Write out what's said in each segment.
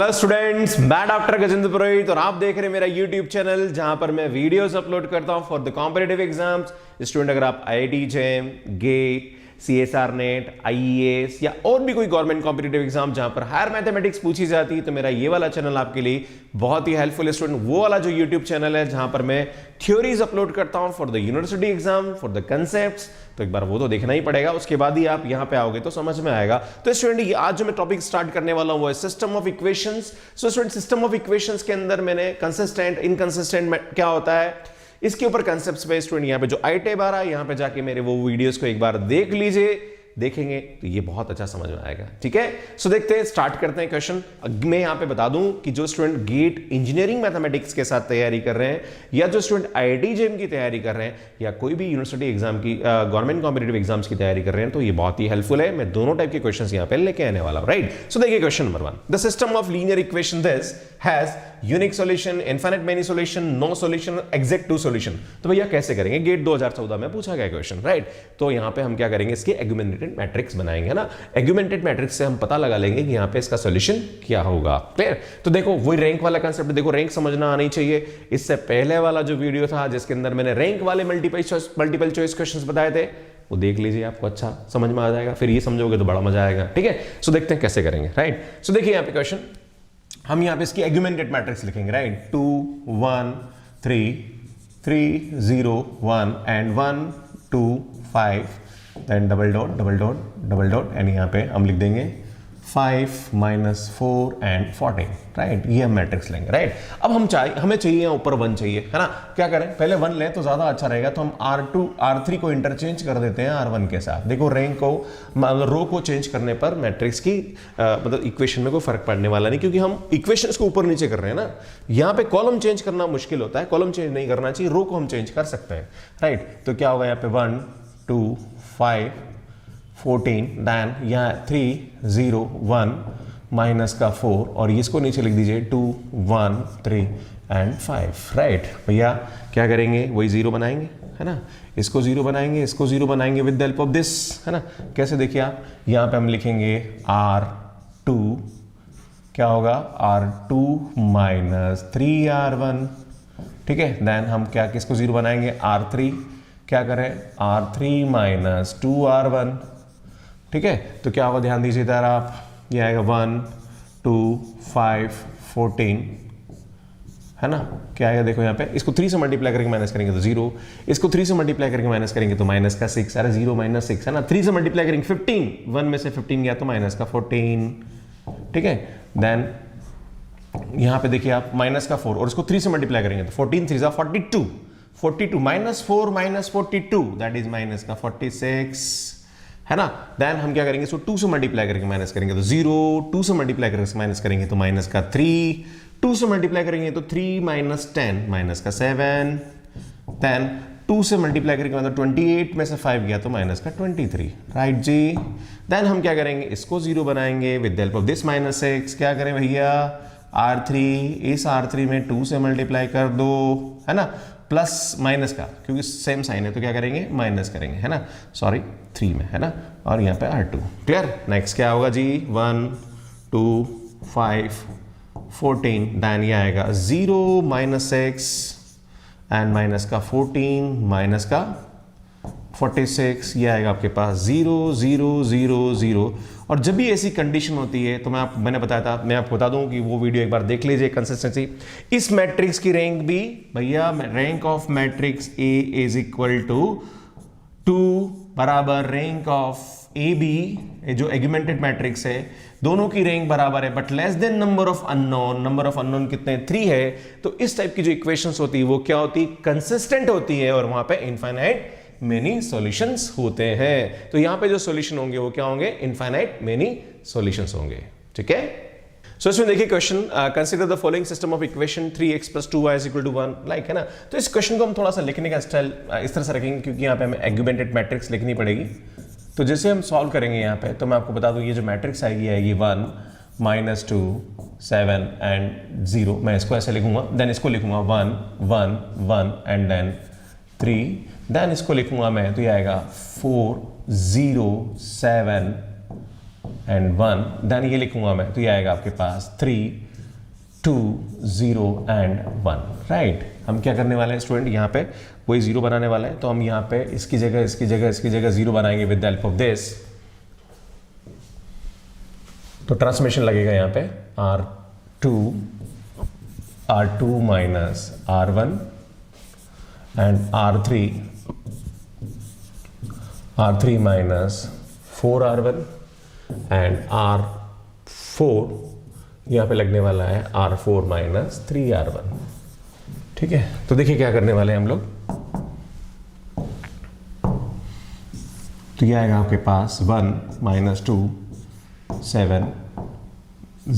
Hello students, मैं doctor Gajendra पुरोहित और आप देख रहे हैं मेरा यूट्यूब चैनल जहां पर मैं वीडियोस अपलोड करता हूं for the competitive exams. Student, अगर आप IIT JEE, GATE, CSIR NET, IAS या और भी कोई गवर्नमेंट कॉम्पिटिटिव एग्जाम जहां पर हायर मैथमेटिक्स पूछी जाती है तो मेरा ये वाला चैनल आपके लिए बहुत ही हेल्पफुल है। स्टूडेंट, वो वाला जो यूट्यूब चैनल है जहां पर मैं थ्योरीज अपलोड करता हूं for the university exam, for the concepts, तो एक बार वो तो देखना ही पड़ेगा, उसके बाद ही आप यहां पे आओगे तो समझ में आएगा। तो स्टूडेंट, आज जो मैं टॉपिक स्टार्ट करने वाला हूं वो है system of equations. So student, system of equations के अंदर मैंने कंसिस्टेंट, इनकंसिस्टेंट क्या होता है इसके ऊपर कंसेप्ट्स पे स्टूडेंट यहां पे जो आईटेब आ रहा है यहां पे जाके मेरे वो वीडियोस को एक बार देख लीजिए, देखेंगे तो ये बहुत अच्छा समझ में आएगा। ठीक है, सो देखते हैं, स्टार्ट करते हैं क्वेश्चन। मैं यहां पे बता दूं कि जो स्टूडेंट गेट इंजीनियरिंग मैथमेटिक्स के साथ तैयारी कर रहे हैं या जो स्टूडेंट आईआईटी जेईई की तैयारी कर रहे हैं या कोई भी यूनिवर्सिटी एग्जाम की गवर्नमेंट कॉम्पिटिटिव एग्जाम्स की तैयारी कर रहे हैं तो ये बहुत ही हेल्पफुल है। मैं दोनों टाइप के क्वेश्चंस यहां पे लेके आने वाला हूं। राइट, सो देखिए question number 1, the system of linear equation this has unique solution, infinite many solution, no solution, exact two solution. तो भैया कैसे करेंगे? गेट 2014 में पूछा गया क्वेश्चन। राइट, तो यहां पे हम क्या करेंगे, इसके एग्यूमेंटेड मैट्रिक्स बनाएंगे ना। एग्यूमेंटेड मैट्रिक्स से हम पता लगा लेंगे कि यहां पे इसका सॉल्यूशन क्या होगा। क्लियर? तो देखो वही रैंक वाला कांसेप्ट, देखो रैंक समझना आनी चाहिए। इससे पहले वाला जो वीडियो था जिसके अंदर मैंने रैंक वाले मल्टीपल चॉइस क्वेश्चंस बताए थे वो देख लीजिए, आपको अच्छा समझ में आ जाएगा। फिर ये समझोगे तो बड़ा मजा आएगा। ठीक है, सो देखते हैं कैसे करेंगे। राइट, सो देखिए यहां पे क्वेश्चन, हम यहां पे इसकी एग्यूमेंटेड मैट्रिक्स लिखेंगे। Right, 2 1 3 3 0 1 and 1 2 5 then double dot double dot double dot and यहां पे हम लिख देंगे 5 -4 एंड 14। राइट, ये हम मैट्रिक्स लेंगे। राइट, अब हमें चाहिए ऊपर 1 चाहिए, है ना। क्या करें, पहले 1 लें तो ज्यादा अच्छा रहेगा, तो हम R2 R3 को इंटरचेंज कर देते हैं R1 के साथ। देखो रैंक को, रो को चेंज करने पर मैट्रिक्स की मतलब इक्वेशन में कोई फर्क पड़ने वाला नहीं, क्योंकि हम इक्वेशंस को ऊपर नीचे कर रहे हैं ना। यहाँ पे कॉलम चेंज करना मुश्किल होता है, कॉलम चेंज नहीं करना चाहिए, रो को हम चेंज कर सकते हैं। राइट, तो क्या होगा यहाँ पे 1 2 5 14 दैन यहाँ 3 0 1 माइनस का 4 और इसको नीचे लिख दीजिए 2 1 3 एंड 5। राइट, भैया क्या करेंगे, वही 0 बनाएंगे, है ना। इसको 0 बनाएंगे, इसको 0 बनाएंगे with the help of this, है ना। कैसे देखिए आप, यहाँ पे हम लिखेंगे R2, क्या होगा R2 माइनस 3R1। ठीक है, देन हम क्या किसको 0 बनाएंगे, R3, क्या करें R3 माइनस 2R1। ठीक है, तो क्या होगा, ध्यान दीजिए इधर आप, ये आएगा 1 2 5 14, है ना। क्या आएगा देखो यहाँ पे, इसको 3 से मल्टीप्लाई करके माइनस करेंगे तो 0, इसको 3 से मल्टीप्लाई करके माइनस करेंगे तो माइनस का 6, अरे 0 माइनस 6, है ना। 3 से मल्टीप्लाई करेंगे 15, 1 में से 15 गया तो माइनस का 14। ठीक है, देन यहाँ पे देखिए आप माइनस का 4 और इसको 3 से मल्टीप्लाई करेंगे तो 14 3 42, 42 minus 4 minus 42 that is minus का 46, है ना। देन हम क्या करेंगे, इसको 2 से मल्टीप्लाई करके माइनस करेंगे तो 0, 2 से मल्टीप्लाई करके माइनस करेंगे तो माइनस का 3, 2 से मल्टीप्लाई करेंगे तो 3 माइनस 10 माइनस का 7, देन 2 से मल्टीप्लाई करके मतलब 28 में से 5 गया तो माइनस का 23। राइट जी, देन हम क्या करेंगे, इसको 0 बनाएंगे with the help of this minus 6। क्या करें भैया, R3, इस R3 में 2 से मल्टीप्लाई कर दो, है ना, प्लस माइनस का, क्योंकि सेम साइन है तो क्या करेंगे, माइनस करेंगे, है ना, सॉरी 3 में, है ना, और यहाँ पे R2। क्लियर? नेक्स्ट क्या होगा जी, 1 2 5 14, देन ये आएगा 0 माइनस 6 एंड माइनस का 14 माइनस का 46, ये आएगा आपके पास 0 0 0 0। और जब भी ऐसी कंडीशन होती है तो मैंने बताया था, मैं आपको बता दूं कि वो वीडियो एक बार देख लीजिए, कंसिस्टेंसी। इस मैट्रिक्स की रैंक भी भैया, rank of matrix A is equal to 2 बराबर रैंक ऑफ AB, जो एग्यूमेंटेड मैट्रिक्स है, दोनों की रैंक बराबर है, but less than number of unknown. Number of unknown कितने, 3 है। तो इस टाइप की जो इक्वेशंस होती है वो क्या होती, कंसिस्टेंट होती है और वहां पे इनफाइनाइट मेनी सॉल्यूशंस होते हैं। तो यहां पे जो सॉल्यूशन होंगे वो क्या होंगे, इनफाइनाइट मेनी सॉल्यूशंस होंगे। ठीक है, सो इसमें देखिए question, consider the following system of equation 3x + 2y = 1, like, है ना। तो इस क्वेश्चन को हम थोड़ा सा लिखने का स्टाइल इस तरह से रखेंगे, क्योंकि यहाँ पे हमें एग्यूमेंटेड मैट्रिक्स लिखनी पड़ेगी। तो जैसे हम सॉल्व करेंगे यहाँ पे, तो मैं आपको बता दूं ये जो मैट्रिक्स आएगी 1 -2 7 एंड 0, मैं इसको ऐसे लिखूंगा, देन इसको लिखूंगा 1 1 1 एंड देन 3, देन इसको लिखूंगा मैं, तो ये आएगा 4 0 7 एंड 1, देन ये लिखूंगा मैं, तो ये आएगा आपके पास 3 2 0 एंड 1, राइट। हम क्या करने वाले हैं स्टूडेंट, यहाँ पे कोई जीरो बनाने वाला है, तो हम यहाँ पे इसकी जगह जीरो बनाएंगे with the help of this. तो ट्रांसफॉर्मेशन लगेगा यहाँ पे R2 minus R1 and R3 minus 4R1 and R4 यहाँ पे लगने वाला है R4 माइनस 3R1, ठीक है। तो देखिए क्या करने वाले हैं हम लोग, तो ये आएगा आपके पास 1 माइनस 2 7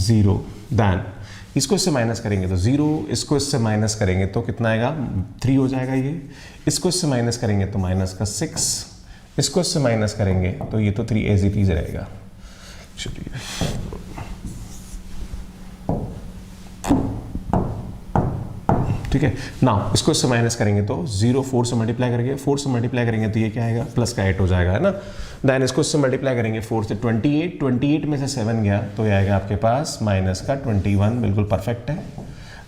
0, देन इसको इससे माइनस करेंगे तो 0, इसको इससे माइनस करेंगे तो कितना आएगा 3 हो जाएगा ये, इसको इससे माइनस करेंगे तो माइनस का 6, इसको इससे माइनस करेंगे तो ये तो 3 एज इट इज रहेगा। चलिए ठीक है ना, इसको इससे माइनस करेंगे तो 0 4 से मल्टीप्लाई करेंगे, 4 से मल्टीप्लाई करेंगे तो ये क्या आएगा प्लस का 8 हो जाएगा, है ना। देन इसको इससे मल्टीप्लाई करेंगे 4 से 28 में से 7 गया तो ये आएगा आपके पास माइनस का 21, बिल्कुल परफेक्ट है।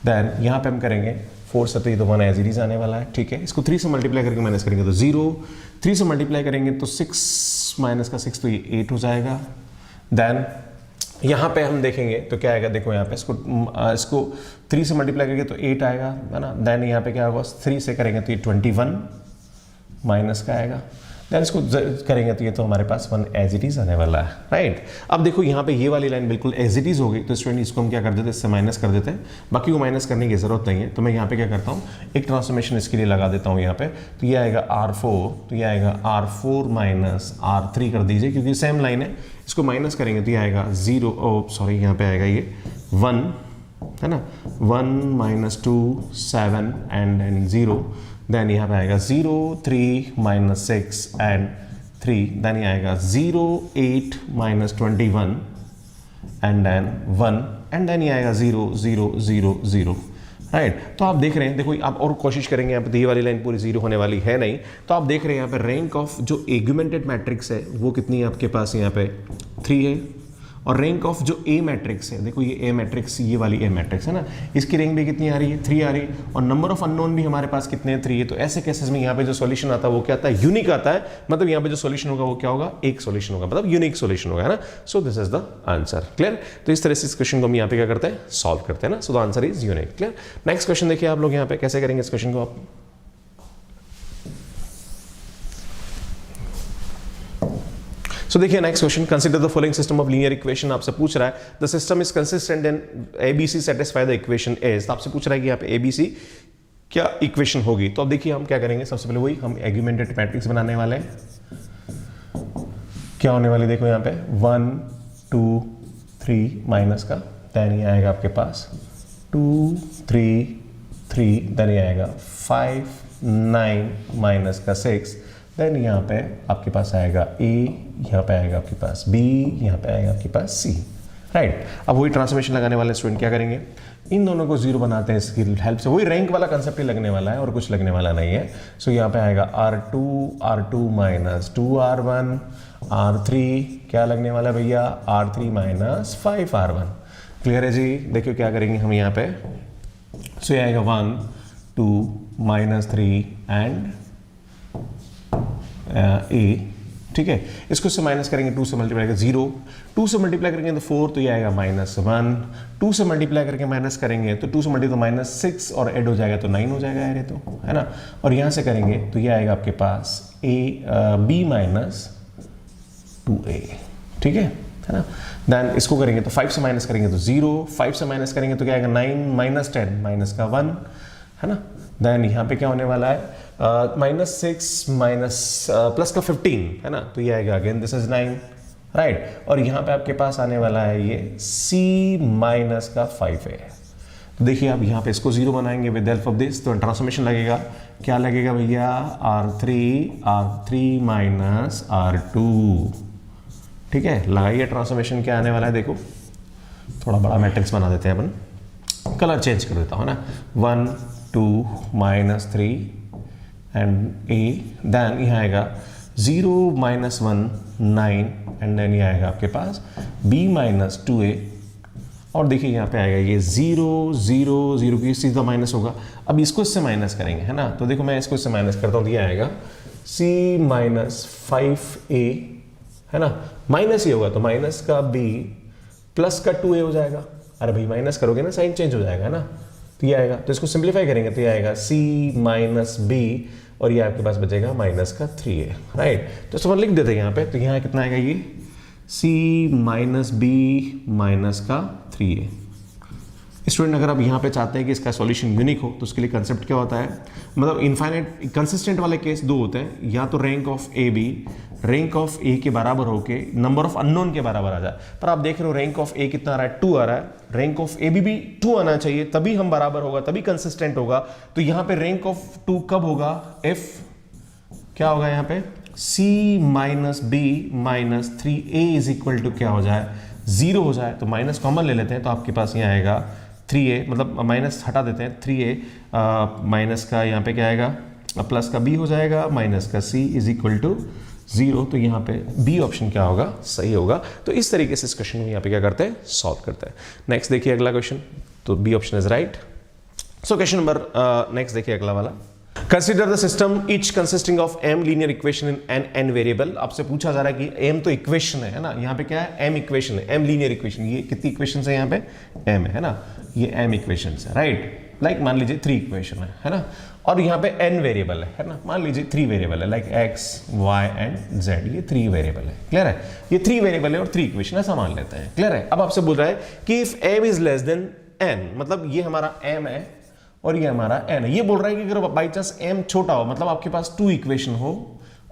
देन यहाँ पे हम करेंगे 4 से तो ये तो 1 एज इट इज आने वाला है, ठीक है। इसको 3 से मल्टीप्लाई करके माइनस करेंगे तो 0, 3 से मल्टीप्लाई करेंगे तो 6 माइनस का 6 तो ये 8 हो जाएगा। देन यहाँ पे हम देखेंगे तो क्या आएगा, देखो यहाँ पे इसको 3 से मल्टीप्लाई करेंगे तो 8 आएगा, है ना। देन यहाँ पे क्या होगा 3 से करेंगे तो ये 21 माइनस का आएगा। देन इसको करेंगे तो ये तो हमारे पास 1 एज इट इज आने वाला है, राइट। अब देखो यहाँ पे ये वाली लाइन बिल्कुल एज इट इज हो गई, तो स्टूडेंट इसको हम क्या कर देते हैं, इससे माइनस कर देते हैं, बाकी को माइनस करने की जरूरत नहीं है। तो मैं यहाँ पे क्या करता हूँ, एक ट्रांसफॉर्मेशन इसके लिए लगा देता हूँ यहाँ पे, तो ये आएगा R4, तो ये आएगा R4 माइनस R3 कर दीजिए, क्योंकि सेम लाइन है। इसको माइनस करेंगे तो ये आएगा 0, सॉरी यहाँ पे आएगा ये 1, है ना, 1 माइनस 2 7 एंड 0, देन यहाँ पे आएगा 0 3 माइनस 6 एंड 3, देन ये आएगा 0 8 minus 21 and then 1 and then ये आएगा 0 0 0 0, राइट। तो आप देख रहे हैं, देखो आप और कोशिश करेंगे यहाँ पे, ये वाली लाइन पूरी 0 होने वाली है नहीं, तो आप देख रहे हैं यहाँ पे रैंक ऑफ जो एग्यूमेंटेड मैट्रिक्स है वो कितनी है आपके पास, यहाँ पे 3 है, और रैंक ऑफ जो ए मैट्रिक्स है, देखो ये ए मैट्रिक्स, ये वाली ए मैट्रिक्स है ना, इसकी रैंक भी कितनी आ रही है 3 आ रही है, और नंबर ऑफ अननोन भी हमारे पास कितने हैं 3 है। तो ऐसे केसेस में यहाँ पे जो सॉल्यूशन आता है वो क्या आता है, यूनिक आता है, मतलब यहाँ पे जो सॉल्यूशन होगा वो क्या होगा, एक सॉल्यूशन होगा, मतलब यूनिक सॉल्यूशन होगा, है ना। So this is the answer, clear. तो इस तरह से इस क्वेश्चन को हम यहाँ पे क्या करते हैं, सॉल्व करते हैं ना। So the answer is unique, clear. Next question देखिए आप लोग यहाँ पे कैसे करेंगे इस क्वेश्चन को आप। सो देखिए next question, consider the following system of linear equation. आपसे पूछ रहा है the system is consistent and ABC satisfy the equation is. तो आपसे पूछ रहा है कि यहाँ पे ABC क्या इक्वेशन होगी। तो अब देखिए हम क्या करेंगे, सबसे पहले वही हम एग्यूमेंटेड मैट्रिक्स बनाने वाले हैं। क्या होने वाली, देखो यहाँ पे 1 2 3 माइनस का, देन ये आएगा आपके पास 2 3 3, देन ये आएगा 5 9 माइनस का 6, देन यहाँ पे आपके पास आएगा A, यहाँ पे आएगा आपके पास B, यहाँ पे आएगा आपके पास C, राइट। अब वही ट्रांसफॉर्मेशन लगाने वाले स्टूडेंट क्या करेंगे, इन दोनों को 0 बनाते हैं इसकी हेल्प से, वही रैंक वाला कंसेप्ट ही लगने वाला है और कुछ लगने वाला नहीं है। सो यहाँ पे आएगा R2 माइनस 2R1, R3 क्या लगने वाला है भैया, R3 माइनस 5R1, क्लियर है जी। देखिए क्या करेंगे हम यहाँ पे, सो ये आएगा 1 2 माइनस 3 एंड A, ठीक है। इसको से माइनस करेंगे 2 से मल्टीप्लाई करेंगे 0, 2 से मल्टीप्लाई करेंगे तो 4, तो ये आएगा -1, 2 से मल्टीप्लाई करके माइनस करेंगे तो 2 से मल्टीप्लाई तो -6 और ऐड हो जाएगा तो 9 हो जाएगा यार, ये तो है ना। और यहाँ से करेंगे तो ये आएगा आपके पास B माइनस 2A, ठीक है ना। देन इसको करेंगे तो 5 से माइनस करेंगे तो 0, 5 से माइनस करेंगे तो क्या आएगा 9 माइनस 10 माइनस का 1, है ना। देन यहाँ पे क्या होने वाला है, -6 माइनस प्लस का 15, है ना, तो ये आएगा अगेन दिस इज 9, राइट। और यहाँ पे आपके पास आने वाला है ये C माइनस का 5 है। तो देखिए आप यहाँ पे इसको 0 बनाएंगे विद हेल्प ऑफ दिस, तो ट्रांसफॉर्मेशन लगेगा, क्या लगेगा भैया, R3 माइनस R2, ठीक है। लगाइए ट्रांसफॉर्मेशन, क्या आने वाला है, देखो थोड़ा बड़ा मैट्रिक्स बना देते हैं अपन, कलर चेंज कर देता हूँ ना, 1 2 माइनस 3 एंड A, देन यहाँ आएगा 0 -1 9 एंड देन ये आएगा आपके पास B माइनस 2A, और देखिए यहाँ पे आएगा ये 0 0 0 की सीधा माइनस होगा। अब इसको इससे माइनस करेंगे, है ना, तो देखो मैं इसको इससे माइनस करता हूँ तो ये आएगा c माइनस 5a, है ना, माइनस ये होगा तो माइनस का b प्लस का 2a हो जाएगा। अरे भाई माइनस करोगे ना साइन चेंज हो जाएगा, है ना, तो ये आएगा, तो इसको सिंप्लीफाई करेंगे तो ये आएगा c माइनस b और ये आपके पास बचेगा माइनस का 3a, राइट। तो इसको लिख देते हैं यहाँ पे, तो यहाँ कितना आएगा ये c माइनस b माइनस का 3a। स्टूडेंट अगर आप यहाँ पे चाहते हैं कि इसका सॉल्यूशन यूनिक हो तो उसके लिए कंसेप्ट क्या होता है, मतलब इनफाइनाइट कंसिस्टेंट वाले केस दो होते हैं, या तो rank of A B rank of A के बराबर होके नंबर ऑफ अननोन के बराबर आ जाए। पर आप देख रहे हो रैंक ऑफ ए कितना आ रहा है, 2 आ रहा है, रैंक ऑफ ए भी 2 आना चाहिए, तभी हम बराबर होगा, तभी कंसिस्टेंट होगा। तो यहाँ पे रैंक ऑफ 2 कब होगा, एफ क्या होगा यहाँ पे c minus B minus 3a is equal to क्या हो जाए 0 हो जाए। तो माइनस कॉमन ले लेते हैं तो आपके पास यहाँ आएगा 3a, मतलब माइनस हटा देते हैं 3a माइनस का यहाँ पे क्या आएगा प्लस का b हो जाएगा माइनस का c इज इक्वल टू 0। तो यहाँ पे बी ऑप्शन क्या होगा, सही होगा। तो इस तरीके से इस क्वेश्चन को यहाँ पे क्या करते हैं, सॉल्व करते हैं। नेक्स्ट देखिए अगला क्वेश्चन, तो B option is right. So question number next देखिए अगला वाला, consider the system each consisting of m linear equation in n n variable. आपसे पूछा जा रहा है कि m तो इक्वेशन है ना, यहाँ पे क्या है m इक्वेशन है, m लीनियर इक्वेशन। ये कितनी इक्वेशन है यहाँ पे m है ना, ये m इक्वेशन है, राइट। लाइक मान लीजिए 3 इक्वेशन है ना, और यहाँ पे n वेरिएबल है ना, मान लीजिए 3 वेरिएबल है, like x y and z, ये 3 वेरिएबल है, क्लियर है। ये 3 वेरिएबल है और 3 इक्वेशन ऐसा मान लेते हैं, क्लियर है। अब आपसे बोल रहा है कि if m is less than n, मतलब ये हमारा m है और ये हमारा n है। ये बोल रहा है कि अगर बाई चांस m छोटा हो, मतलब आपके पास 2 इक्वेशन हो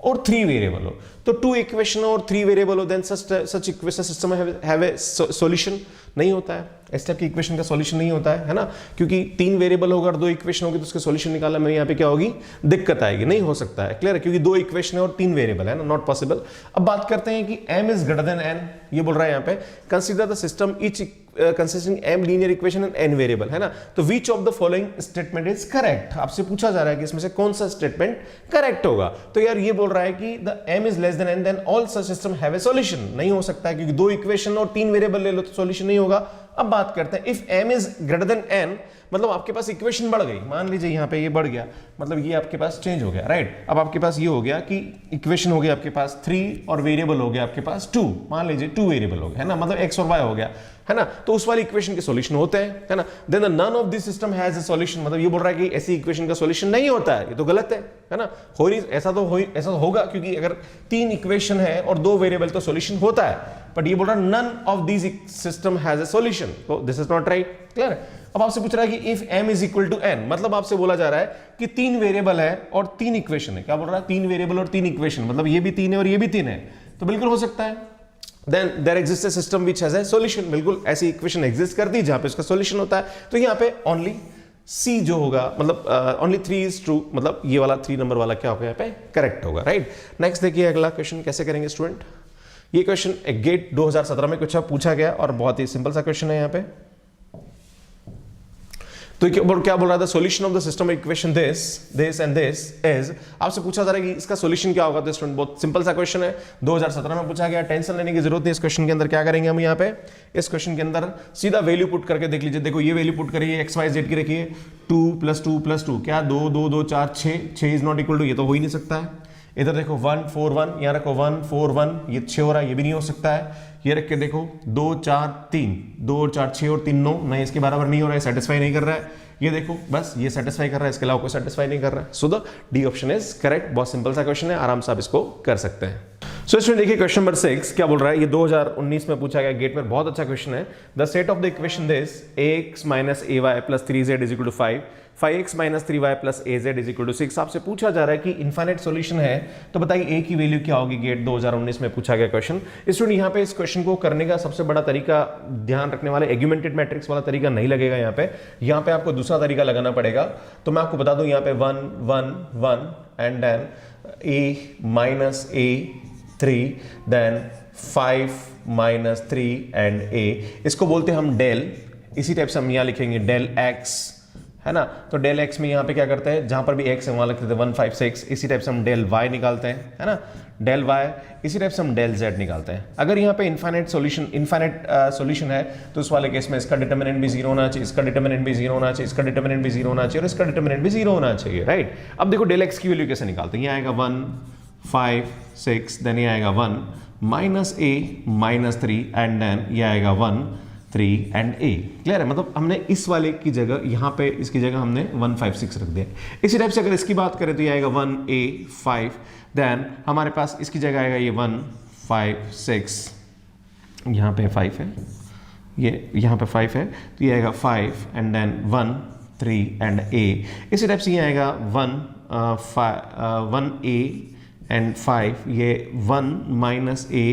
और 3 वेरिएबल हो, तो 2 इक्वेशन और 3 वेरिएबल हो, then such equation system have a solution नहीं होता है, इस टाइप की इक्वेशन का सॉल्यूशन नहीं होता है ना, क्योंकि 3 वेरिएबल होगा और 2 इक्वेशन होगी तो उसके सॉल्यूशन निकालने में यहाँ पे क्या होगी, दिक्कत आएगी, नहीं हो सकता है, क्लियर है, क्योंकि 2 इक्वेशन है और 3 वेरिएबल है ना, नॉट पॉसिबल। अब बात करते हैं कि m is greater than n, ये बोल रहा है यहाँ पे consider the system each consisting m linear equation and n variable, है ना। तो which of the following statement is correct, आपसे पूछा जा रहा है कि इसमें से कौन सा स्टेटमेंट करेक्ट होगा। तो यार ये बोल रहा है कि the m is less than n then all such system have a solution, नहीं हो सकता है, क्योंकि 2 इक्वेशन और 3 वेरिएबल ले लो तो सॉल्यूशन नहीं होगा। अब बात करते हैं if m is greater than n, मतलब आपके पास इक्वेशन बढ़ गई, मान लीजिए यहाँ पे ये बढ़ गया, मतलब ये आपके पास चेंज हो गया, राइट। अब आपके पास ये हो गया कि इक्वेशन हो गया आपके पास 3 और वेरिएबल हो गया आपके पास 2, मान लीजिए 2 वेरिएबल हो गया, है ना, मतलब x और y हो गया, है ना, तो उस वाली इक्वेशन के सॉल्यूशन होते हैं, है ना। Then none of this system has a solution, मतलब ये बोल रहा है कि ऐसी इक्वेशन का सॉल्यूशन नहीं होता है, ये तो गलत है ना, हो रही ऐसा तो होगा, क्योंकि अगर 3 इक्वेशन है और 2 वेरिएबल तो सॉल्यूशन होता है, बट ये बोल रहा है none of this system has a solution, तो this is not right, clear है। अब आपसे पूछ रहा है कि if m is equal to n, मतलब आपसे बोला जा रहा है कि 3 वेरिएबल है और 3 इक्वेशन है, क्या बोल रहा है, 3 वेरिएबल और 3 इक्वेशन, मतलब ये भी 3 है और ये भी 3 है, तो बिल्कुल हो सकता है। Then there exist a system which has a solution, बिल्कुल ऐसी इक्वेशन एग्जिस्ट करती है जहां पे इसका सॉल्यूशन होता है। तो यहाँ पे ओनली C जो होगा, मतलब ओनली 3 इज ट्रू, मतलब ये वाला 3 नंबर वाला क्या होगा यहाँ पे करेक्ट होगा, राइट। नेक्स्ट देखिए अगला क्वेश्चन कैसे करेंगे स्टूडेंट। ये क्वेश्चन गेट 2017 में कुछ पूछा गया और बहुत ही सिंपल सा क्वेश्चन है यहाँ पे। तो क्या बोल रहा था, solution of the system equation this and this is, आपसे पूछा जा रहा है कि इसका सॉल्यूशन क्या होगा। तो स्टूडेंट बहुत सिंपल सा क्वेश्चन है, 2017 में पूछा गया, टेंशन लेने की जरूरत नहीं। इस क्वेश्चन के अंदर क्या करेंगे हम, यहाँ पे इस क्वेश्चन के अंदर सीधा वैल्यू पुट करके देख लीजिए। देखो ये वैल्यू पुट करिए, x y z की रखिए, 2 + 2 + 2 क्या 2 2 2 4 6 इज नॉट इक्वल टू, ये तो हो ही नहीं सकता है। इधर देखो 1 4 1, यहाँ रखो 1 4 1, ये 6 हो रहा है, ये भी नहीं हो सकता है। ये रख के देखो 2 4 3, 2 और 4 6 और 3 9, नहीं इसके बराबर नहीं हो रहा है, सेटिस्फाई नहीं कर रहा है। ये देखो बस ये सेटिस्फाई कर रहा है, इसके अलावा कोई सेटिस्फाई नहीं कर रहा है। So the D option is correct. बहुत सिंपल सा क्वेश्चन है, आराम से आप इसको कर सकते हैं। सो इसमें देखिए क्वेश्चन नंबर 6 क्या बोल रहा है, ये 2019 में पूछा गया गेट में, बहुत अच्छा क्वेश्चन है। The set of the equation this ax - ay + 3z = 5, 5x - 3y + az = 6। आपसे पूछा जा रहा है कि इनफाइनाइट सॉल्यूशन है, तो बताइए a की वैल्यू क्या होगी। गेट 2019 में पूछा गया क्वेश्चन। स्टूडेंट यहाँ पे इस क्वेश्चन को करने का सबसे बड़ा तरीका, ध्यान रखने वाले, एग्यूमेंटेड मैट्रिक्स वाला तरीका नहीं लगेगा। यहाँ पे आपको दूसरा तरीका लगाना पड़ेगा। तो मैं आपको बता दूं, यहाँ पे 1 1 1 एंड देन a - a 3, देन 5 - 3 एंड a, इसको बोलते हैं हम डेल। इसी टाइप से हम यहाँ लिखेंगे डेल x, है ना। तो डेल एक्स में यहाँ पे क्या करते हैं, जहाँ पर भी एक्स है वहाँ लिखते थे 156, इसी टाइप से हम डेल वाई निकालते हैं, है ना, डेल वाई, इसी टाइप से हम डेल जेड निकालते हैं। अगर यहाँ पे इनफाइनाइट सॉल्यूशन है तो उस वाले केस में इसका डिटर्मिनेंट भी 0 होना चाहिए, इसका डिटर्मिनेंट भी 0 होना चाहिए, इसका डिटर्मिनेंट भी 0 होना चाहिए और इसका डिटर्मिनेंट भी 0 होना चाहिए, राइट। अब देखो डेल एक्स की वैल्यू कैसे निकालते हैं, ये आएगा 1 5 6, देन ये आएगा 1 minus a minus 3 and then ये आएगा 1 3 एंड ए। क्लियर है, मतलब हमने इस वाले की जगह यहाँ पे इसकी जगह हमने 1 5 6 रख दिया। इसी टाइप से अगर इसकी बात करें तो ये आएगा 1 a 5, देन हमारे पास इसकी जगह आएगा ये 1 5 6, यहाँ पे 5 है, ये यहाँ पे 5 है तो ये आएगा 5 एंड देन 1 3 एंड a। इसी टाइप से ये आएगा 1 a एंड 5, ये 1 minus a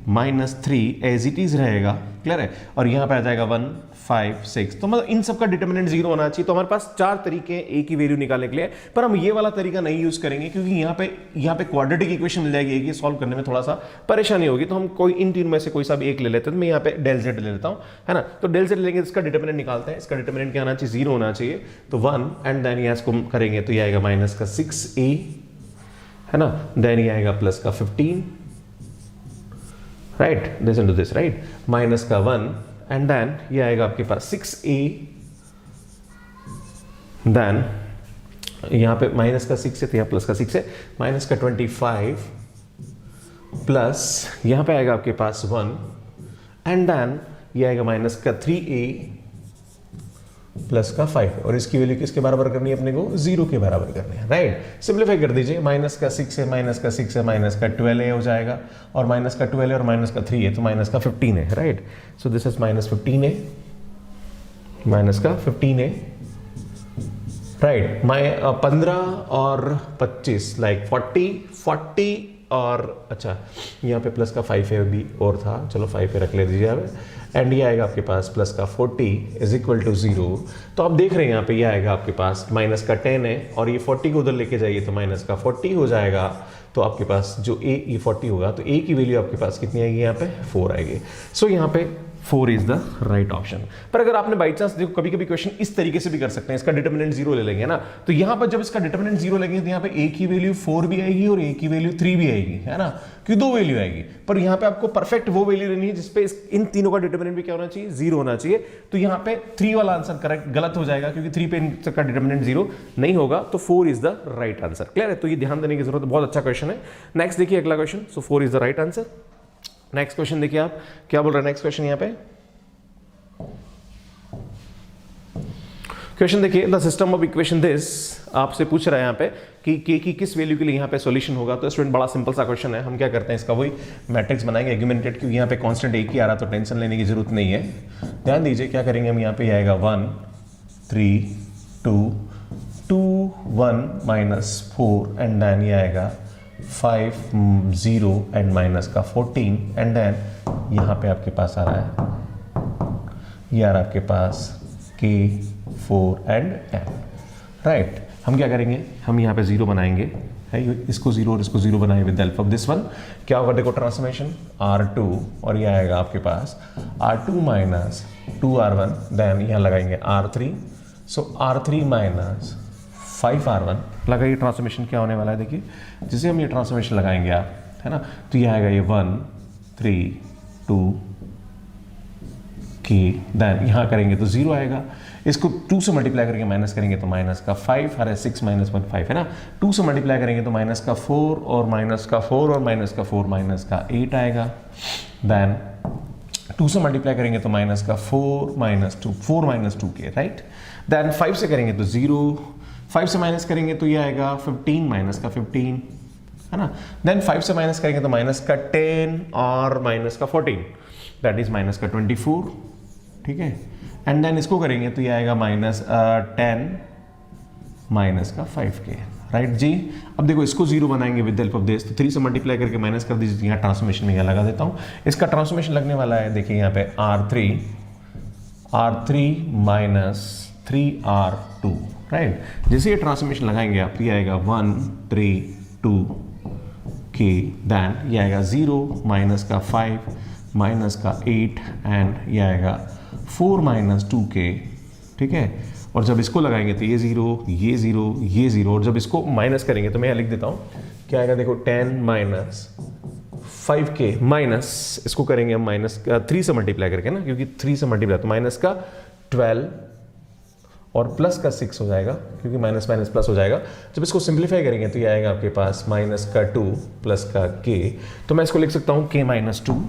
minus 3 as it is रहेगा। क्लियर है, और यहाँ पे आ जाएगा 1 5 6। तो मतलब इन सब का डिटर्मिनेंट 0 होना चाहिए। तो हमारे पास 4 तरीके हैं a की वैल्यू निकालने के लिए, पर हम ये वाला तरीका नहीं यूज करेंगे क्योंकि यहाँ पे क्वाड्रेटिक इक्वेशन मिल जाएगी, ये सॉल्व करने में थोड़ा सा परेशानी होगी। तो हम कोई इन तीन में से कोई सा भी एक ले लेते हैं। तो मैं यहाँ पे डेल जेड ले लेता हूँ, है ना। तो डेल जेड लेंगे, इसका डिटर्मिनेंट निकालते हैं। इसका डिटर्मिनेंट क्या आना चाहिए, 0 होना चाहिए। तो 1 एंड देन ये इसको करेंगे तो ये आएगा माइनस का 6a, है ना, देन ये आएगा प्लस का 15, right, this into this, right, minus का 1 एंड देन ये आएगा आपके पास 6a, देन यहाँ पे माइनस का 6 है तो यहाँ प्लस का 6 है, माइनस का 25 प्लस यहाँ पे आएगा आपके पास 1 एंड देन ये आएगा माइनस का 3a प्लस का 5, और इसकी वैल्यू किसके बराबर करनी है अपने को, 0 के बराबर करनी है, राइट। सिंप्लीफाई कर दीजिए, माइनस का 6 है, माइनस का 6 है, माइनस का 12a हो जाएगा, और माइनस का 12 है और माइनस का 3 है तो माइनस का 15 है, right. So this is minus 15a, minus का 15a, राइट। 15 और 25 लाइक 40 और अच्छा यहाँ पे प्लस का 5 है भी और था, चलो 5 पे रख ले दीजिए आप, एंड ये आएगा आपके पास प्लस का 40 इज इक्वल टू 0। तो आप देख रहे हैं यहाँ पे ये आएगा आपके पास माइनस का 10 है और ये 40 को उधर लेके जाइए तो माइनस का 40 हो जाएगा। तो आपके पास जो ये 40 होगा तो a की वैल्यू आपके पास कितनी आएगी, यहाँ पे 4 आएगी। सो यहाँ पे 4 इज द राइट ऑप्शन। पर अगर आपने बाई चांस देखो कभी कभी क्वेश्चन इस तरीके से भी कर सकते हैं, इसका डिटर्मिनेंट 0 ले लेंगे ना, तो यहाँ पर जब इसका डिटर्मिनेंट 0 लेंगे तो यहाँ पे a की वैल्यू 4 भी आएगी और a की वैल्यू 3 भी आएगी, है ना, कि 2 वैल्यू आएगी। पर यहाँ पे आपको परफेक्ट वो वैल्यू लेनी है जिसपे इन तीनों का डिटर्मिनेंट भी क्या होना चाहिए, 0 होना चाहिए। तो यहाँ पे 3 वाला आंसर करेक्ट गलत हो जाएगा क्योंकि 3 पे इनका डिटर्मिनेंट 0 नहीं होगा, तो 4 is the right answer. Clear है, तो ये ध्यान देने की जरूरत है, बहुत अच्छा क्वेश्चन है। नेक्स्ट देखिए अगला question. So 4 is the right answer. Next question देखिए आप क्या बोल रहे हैं। नेक्स्ट क्वेश्चन यहाँ पे क्वेश्चन देखिए, the system of equation this आपसे पूछ रहा है यहाँ पे कि k की किस वैल्यू के लिए यहाँ पे सॉल्यूशन होगा। तो स्टूडेंट बड़ा सिंपल सा क्वेश्चन है, हम क्या करते हैं इसका वही मैट्रिक्स बनाएंगे एग्यूमेंटेड, क्योंकि यहाँ पे कांस्टेंट एक ही आ रहा तो टेंशन लेने की जरूरत नहीं है। ध्यान दीजिए क्या करेंगे हम, यहाँ पे आएगा 1 3 2 2 1 माइनस 4 एंड देन ये आएगा 5 0 एंड माइनस का 14 एंड देन यहाँ पे आपके पास आ रहा है, ये आ रहा है आपके पास k 4 एंड 10, राइट। हम क्या करेंगे, हम यहाँ पे 0 बनाएंगे, है इसको 0 और इसको 0 बनाएंगे with help of this one. क्या होगा देखो, ट्रांसफॉर्मेशन R2 और ये आएगा आपके पास R2 माइनस 2R1, देन यहाँ लगाएंगे R3, सो R3 माइनस 5R1 लगाइए। ट्रांसफॉर्मेशन क्या होने वाला है देखिए, जिसे हम ये ट्रांसफॉर्मेशन लगाएंगे आप, है ना, तो ये आएगा ये 1 3 2 k, देन यहाँ करेंगे तो 0 आएगा, इसको 2 से मल्टीप्लाई करके माइनस करेंगे तो माइनस का 5, अरे 6 माइनस 1 5 है ना, 2 से मल्टीप्लाई करेंगे तो माइनस का 4 और माइनस का 4 और माइनस का 4 माइनस का 8 आएगा, देन 2 से मल्टीप्लाई करेंगे तो माइनस का 4 minus 2 4 minus 2k, right. Then 5 से करेंगे तो 0, 5 से माइनस करेंगे तो ये आएगा 15 माइनस का 15, है ना। देन 5 से माइनस करेंगे तो माइनस का 10 और माइनस का 14, दैट इज माइनस का 24, ठीक है। एंड देन इसको करेंगे तो ये आएगा माइनस 10 माइनस का 5k, राइट जी। अब देखो इसको 0 बनाएंगे विद हेल्प ऑफ दिस, तो 3 से मल्टीप्लाई करके माइनस कर दीजिए, यहाँ ट्रांसफॉर्मेशन में यहाँ लगा देता हूँ। इसका ट्रांसफॉर्मेशन लगने वाला है देखिए यहाँ पे R3 माइनस 3R2, राइट। जैसे ये ट्रांसफॉर्मेशन लगाएंगे आप, ये आएगा 1 3 2k, देन ये आएगा 0 माइनस का 5 माइनस का 8 एंड ये आएगा 4 माइनस 2k, ठीक है, और जब इसको लगाएंगे तो ये जीरो, ये जीरो, ये जीरो, और जब इसको माइनस करेंगे तो मैं यहाँ लिख देता हूँ क्या आएगा, देखो 10 माइनस 5k माइनस, इसको करेंगे हम माइनस 3 से मल्टीप्लाई करके ना, क्योंकि 3 से मल्टीप्लाई तो माइनस का 12 और प्लस का 6 हो जाएगा, क्योंकि माइनस माइनस प्लस हो जाएगा। जब इसको सिंप्लीफाई करेंगे तो ये आएगा आपके पास माइनस का 2 प्लस का k, तो मैं इसको लिख सकता हूँ k माइनस 2,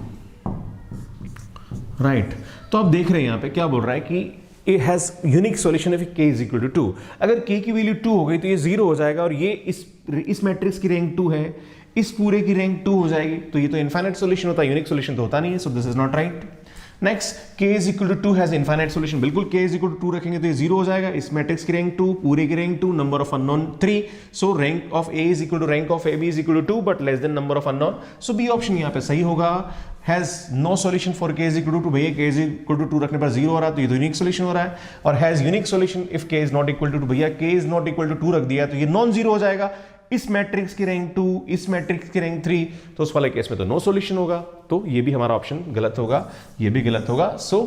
राइट। तो आप देख रहे हैं यहाँ पे क्या बोल रहा है कि it has unique solution if k is equal to 2। अगर k की वैल्यू 2 हो गई तो ये 0 हो जाएगा, और ये इस मैट्रिक्स की रैंक 2 है, इस पूरे की रैंक 2 हो जाएगी, तो ये तो इनफाइनाइट सॉल्यूशन होता है, यूनिक सॉल्यूशन तो होता नहीं है, so this is not right. Next, k is equal to 2 has infinite solution, बिल्कुल k is equal to 2 रखेंगे तो ये 0 हो जाएगा, इस मैट्रिक्स की रैंक 2, पूरे की rank 2, number of unknown 3, so rank of a is equal to rank of ab is equal to 2 but less than number of unknown, so B option यहाँ पे सही होगा। Has no solution for k is equal to 2, भैया k is equal to 2 रखने पर 0 हो रहा है, तो ये तो यूनिक सॉल्यूशन हो रहा है। और has unique solution if k is not equal to 2, भैया k is not equal to 2 रख दिया तो ये नॉन जीरो हो जाएगा, इस मैट्रिक्स की रैंक 2, इस मैट्रिक्स की रैंक 3, तो उस वाले केस में तो नो सॉल्यूशन होगा, तो ये भी हमारा ऑप्शन गलत होगा, ये भी गलत होगा। सो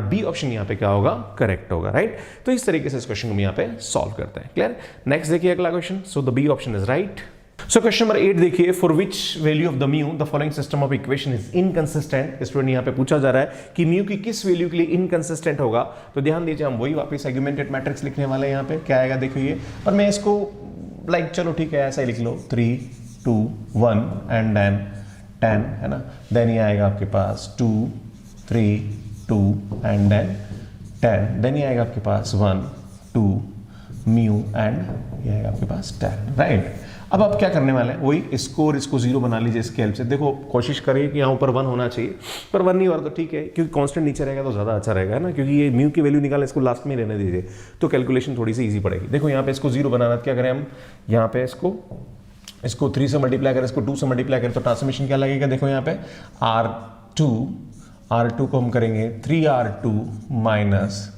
डी ऑप्शन यहाँ पे क्या होगा, करेक्ट होगा, राइट। तो इस तरीके से इस क्वेश्चन को हम यहाँ पे सॉल्व करते हैं। क्लियर। नेक्स्ट देखिए अगला question, so the B option is right. So question number 8 देखिए, for which value of the mu the following system of equation is inconsistent. Student यहाँ पे पूछा जा रहा है कि म्यू की किस वैल्यू के लिए इनकंसिस्टेंट होगा, तो ध्यान दीजिए हम वही वापस आर्गुमेंटेड मैट्रिक्स लिखने वाले हैं। यहाँ पे क्या आएगा देखिए, और मैं इसको लाइक चलो ठीक है ऐसा ही लिख लो, 3 2 1 एंड देन 10 है ना, देन ये आएगा आपके पास 2 3 2 एंड देन 10, देन ये आएगा आपके पास 1 2 म्यू एंड ये आएगा आपके पास 10, राइट। अब आप क्या करने वाले हैं, वही इसको और इसको 0 बना लीजिए इसके हेल्प से। देखो कोशिश करिए कि यहाँ ऊपर 1 होना चाहिए, पर 1 नहीं हो रहा तो ठीक है, क्योंकि कांस्टेंट नीचे रहेगा तो ज़्यादा अच्छा रहेगा ना, क्योंकि ये म्यू की वैल्यू निकालें, इसको लास्ट में रहने दीजिए तो कैलकुलेशन थोड़ी सी ईजी पड़ेगी। देखो यहाँ पे इसको 0 बनाना, क्या करें हम, यहाँ पे इसको 3 से मल्टीप्लाई करें, इसको 2 से मल्टीप्लाई करें, तो ट्रांसफॉर्मेशन क्या लगेगा, देखो यहाँ पे R2 को हम करेंगे 3R2 माइनस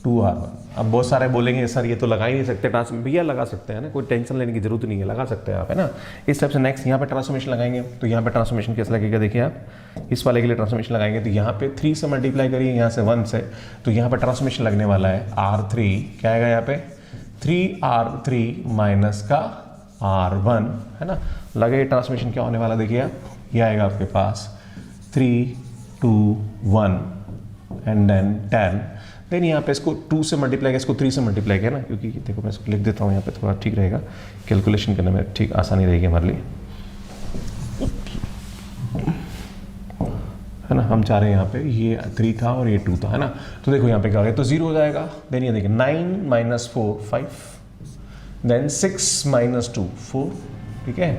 2R1। अब बहुत सारे बोलेंगे सर ये तो लगा ही नहीं सकते ट्रांसफॉर्मेशन, भैया लगा सकते हैं ना, कोई टेंशन लेने की जरूरत नहीं है, लगा सकते हैं आप, है ना। इस टाइप से नेक्स्ट यहाँ पे ट्रांसफॉर्मेशन लगाएंगे, तो यहाँ पे ट्रांसफॉर्मेशन कैसे लगेगा देखिए आप, इस वाले के लिए ट्रांसफॉर्मेशन लगाएंगे तो यहाँ पे 3 से मल्टीप्लाई करिए, यहाँ से 1 से, तो यहाँ पे ट्रांसफॉर्मेशन लगने वाला है R3, क्या आएगा यहाँ पे 3R3 माइनस का R1, है ना। लगे ट्रांसफॉर्मेशन क्या होने वाला देखिए आप, ये आएगा आपके पास 3 2 1 एंड देन 10, देन यहाँ पे इसको 2 से मल्टीप्लाई किया, इसको 3 से मल्टीप्लाई किया ना, क्योंकि देखो मैं इसको लिख देता हूँ यहाँ पे, थोड़ा ठीक रहेगा कैलकुलेशन करने में, ठीक आसानी रहेगी हमारे लिए, है ना। हम चाह रहे हैं यहाँ पे ये 3 था और ये 2 था, है ना। तो देखो यहाँ पे क्या हो गया, तो 0 हो जाएगा। देन ये देखिए 9 माइनस 4 5, देन 6 माइनस 2 4, ठीक है,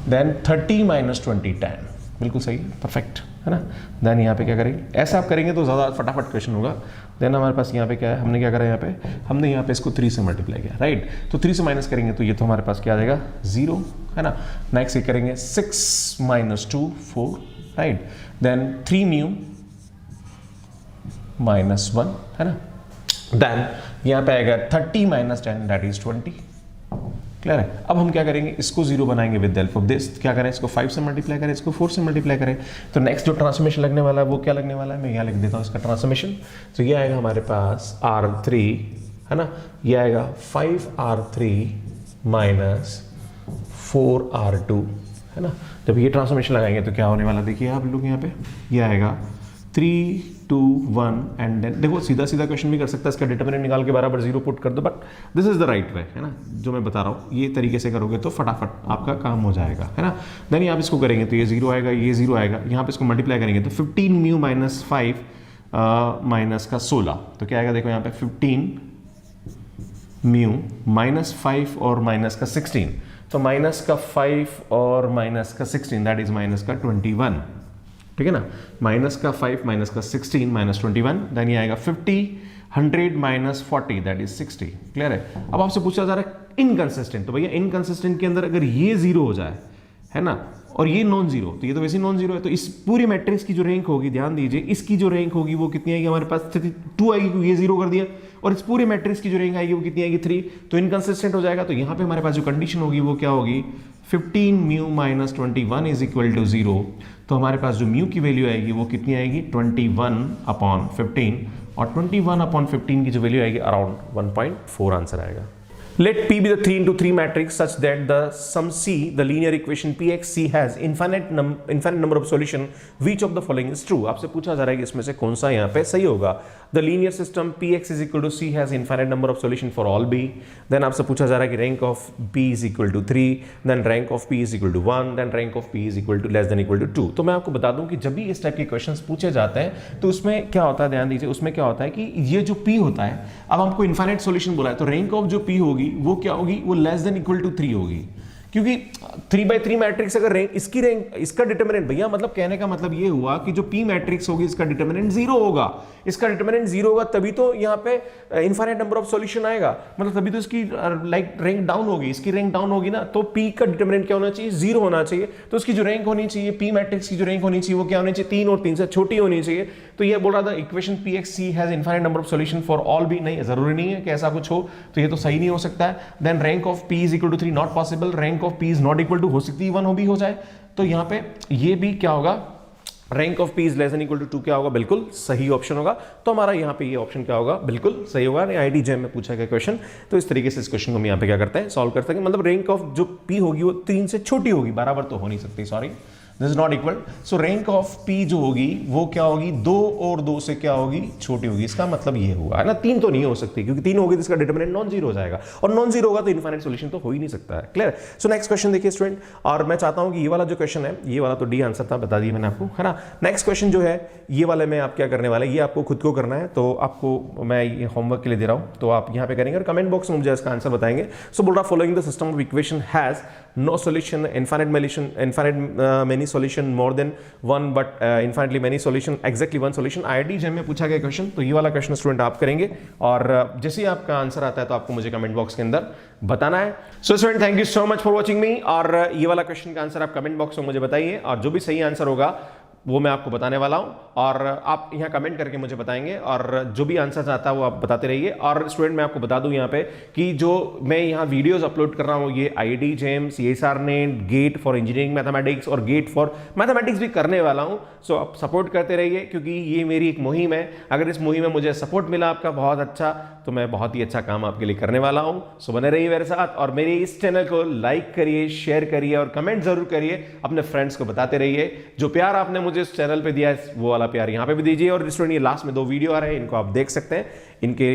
देन 30 माइनस 20 10, बिल्कुल सही, परफेक्ट, है ना। देन यहाँ पे क्या करेंगे, ऐसा आप करेंगे तो ज़्यादा फटाफट क्वेश्चन होगा। देन हमारे पास यहाँ पे क्या है, हमने क्या करा यहाँ पे, हमने यहाँ पे इसको 3 से मल्टीप्लाई किया, राइट। तो 3 से माइनस करेंगे तो ये तो हमारे पास क्या आ जाएगा 0, है ना। नेक्स्ट ये करेंगे 6 minus 2 4, right, then 3 mu minus 1, है ना। देन यहाँ पे आएगा 30 माइनस 10 दैट इज 20, क्लियर है। अब हम क्या करेंगे, इसको 0 बनाएंगे with the help of this, क्या करें, इसको 5 से मल्टीप्लाई करें, इसको 4 से मल्टीप्लाई करें, तो नेक्स्ट जो ट्रांसफॉर्मेशन लगने वाला है वो क्या लगने वाला है, मैं यहाँ लिख देता हूँ इसका ट्रांसफॉर्मेशन। तो ये आएगा हमारे पास R3, है ना, ये आएगा 5R3 माइनस 4R2, है ना। जब ये ट्रांसफॉर्मेशन लगाएंगे तो क्या होने वाला देखिए आप लोग यहाँ पे, ये आएगा 3 2 1 एंड देन देखो सीधा सीधा क्वेश्चन भी कर सकता है, इसका डिटरमिनेंट निकाल के बराबर 0 पुट कर दो, but this is the right way, है ना, जो मैं बता रहा हूँ, ये तरीके से करोगे तो फटाफट आपका काम हो जाएगा, है ना। देन आप इसको करेंगे तो ये 0 आएगा, ये 0 आएगा, यहाँ पे इसको मल्टीप्लाई करेंगे तो 15 म्यू माइनस 5 माइनस का 16, तो क्या आएगा देखो यहाँ पे 15 म्यू माइनस 5 और माइनस का 16, तो माइनस का 5 और माइनस का 16 दैट इज माइनस का 21, ठीक है ना। माइनस का 5 माइनस का 16 माइनस 21, देन ये आएगा 50 100 माइनस 40 दैट इज 60, क्लियर है। अब आपसे पूछा जा रहा है इनकंसिस्टेंट, तो भैया इनकंसिस्टेंट के अंदर अगर ये 0 हो जाए, है ना, और ये नॉन जीरो, तो ये तो वैसे नॉन जीरो है, तो इस पूरी मैट्रिक्स की जो रैंक होगी, ध्यान दीजिए, इसकी जो रैंक होगी वो कितनी आएगी हमारे पास 2 आएगी, क्योंकि ये 0 कर दिया, और इस पूरे मैट्रिक्स की जो रैंक आएगी वो कितनी आएगी 3, तो इनकंसिस्टेंट हो जाएगा। तो यहाँ पे हमारे पास जो कंडीशन होगी वो क्या होगी, 15 mu minus 21 is equal to 0, तो हमारे पास जो म्यू की वैल्यू आएगी वो कितनी आएगी 21 अपॉन 15, और 21/15 की जो वैल्यू आएगी अराउंड 1.4 आंसर आएगा। Let P be the 3 into 3 matrix such that the sum C, the linear equation Pxc has infinite number of solution. Which of the following is true? आपसे पूछा जा रहा है कि इसमें से कौन सा यहाँ पे सही होगा। The linear system Px is equal to C has infinite number of solution for all B. Then आपसे पूछा जा रहा है कि rank of P is equal to 3, then rank of P is equal to 1, then rank of P is equal to less than equal to 2. तो मैं आपको बता दूं कि जब भी इस टाइप के क्वेश्चंस पूछे जाते हैं तो उसमें क्या होता है, ध्यान दीजिए, उसमें क्या होता है कि ये जो P होता है, अब हमको इनफाइनाइट सॉल्यूशन बोला है तो रैंक ऑफ जो P होगी वो क्या होगी, वो लेस देन इक्वल टू 3 होगी, क्योंकि 3/3 मैट्रिक्स अगर रैंक इसका डिटरमिनेंट, भैया मतलब कहने का मतलब ये हुआ कि जो P मैट्रिक्स होगी इसका डिटरमिनेंट 0 होगा, इसका डिटरमिनेंट 0 होगा तभी तो यहाँ पे इनफाइनाइट नंबर ऑफ सॉल्यूशन आएगा, मतलब तभी तो इसकी लाइक रैंक डाउन होगी, इसकी रैंक डाउन होगी ना, तो P का डिटरमिनेंट क्या होना चाहिए, 0 होना चाहिए, तो उसकी जो रैंक होनी चाहिए P मैट्रिक्स की जो रैंक होनी चाहिए वो क्या होनी चाहिए, 3 और 3 से छोटी होनी चाहिए। तो ये बोल रहा था equation Pxc has infinite number of solution for all B, नहीं जरूरी नहीं है कि ऐसा कुछ हो, तो ये तो सही नहीं हो सकता है। Then rank of P is equal to 3 not possible, rank of P is not equal to, हो सकती है 1 हो भी हो जाए, तो यहाँ पे ये भी क्या होगा, rank of P is less than equal to 2 क्या होगा, बिल्कुल सही ऑप्शन होगा। तो हमारा यहाँ पे ये ऑप्शन क्या होगा, बिल्कुल सही होगा। IIT JEM में पूछा गया क्वेश्चन, तो इस तरीके से इस क्वेश्चन को हम यहाँ पे क्या करते हैं, सॉल्व करते हैं, मतलब रैंक ऑफ जो P होगी वो 3 से छोटी होगी, बराबर तो हो नहीं सकती, sorry this is not equal. So rank of P जो होगी वो क्या होगी, 2 और 2 से क्या होगी, छोटी होगी, इसका मतलब ये हुआ है ना, 3 तो नहीं हो सकती, क्योंकि 3 होगी तो इसका डिटरमिनेंट नॉन जीरो हो जाएगा, और नॉन जीरो होगा तो इनफाइनाइट सॉल्यूशन तो हो ही नहीं सकता है। क्लियर। सो नेक्स्ट क्वेश्चन देखिए स्टूडेंट, और मैं चाहता हूं कि ये वाला जो क्वेश्चन है, ये वाला तो डी आंसर था, बता दिया मैंने आपको, है ना। नेक्स्ट क्वेश्चन जो है ये वाले में आप क्या करने वाले, ये आपको खुद को करना है, तो आपको मैं ये होमवर्क के लिए दे रहा हूं, तो आप यहाँ पे करेंगे और कमेंट बॉक्स में मुझे इसका आंसर बताएंगे। सो बोल रहा following the system of equation has no solution, infinite many solution more than one, but infinitely many solution, exactly one solution। IIT JEM में पूछा गया क्वेश्चन, तो ये वाला क्वेश्चन स्टूडेंट आप करेंगे, और जैसे ही आपका आंसर आता है तो आपको मुझे कमेंट बॉक्स के अंदर बताना है। So student thank you so much for watching मी, और ये वाला क्वेश्चन का आंसर आप कमेंट बॉक्स में मुझे बताइए, और जो भी सही आंसर होगा वो मैं आपको बताने वाला हूं, और आप यहाँ कमेंट करके मुझे बताएंगे, और जो भी आंसर आता है वो आप बताते रहिए। और स्टूडेंट मैं आपको बता दूं यहाँ पे कि जो मैं यहाँ वीडियोस अपलोड कर रहा हूँ, ये IIT JEM, CSR net, get for engineering mathematics और गेट फॉर मैथमेटिक्स भी करने वाला हूँ। सो आप सपोर्ट करते रहिए, क्योंकि ये मेरी एक मुहिम है, अगर इस मुहिम में मुझे सपोर्ट मिला आपका बहुत अच्छा, तो मैं बहुत ही अच्छा काम आपके लिए करने वाला हूँ। सो बने रहिए मेरे साथ, और मेरे इस चैनल को लाइक करिए, शेयर करिए, और कमेंट जरूर करिए, अपने फ्रेंड्स को बताते रहिए। जो प्यार आपने मुझे इस चैनल पे दिया है वो वाला प्यार यहाँ पे भी दीजिए। और स्टूडेंट ये लास्ट में 2 वीडियो आ रहे हैं, इनको आप देख सकते हैं, इनके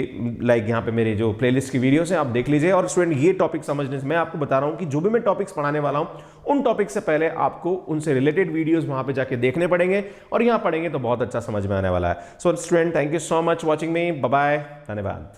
लाइक यहाँ पे मेरे जो प्लेलिस्ट की वीडियोस हैं आप देख लीजिए। और स्टूडेंट ये टॉपिक समझने से मैं आपको बता रहा हूँ कि जो भी मैं टॉपिक्स पढ़ाने वाला हूँ उन टॉपिक से पहले आपको उनसे रिलेटेड वीडियोस वहां पे जाके देखने पड़ेंगे, और यहाँ पढ़ेंगे तो बहुत अच्छा समझ में आने वाला है। So student thank you so much watching me, bye bye, धन्यवाद।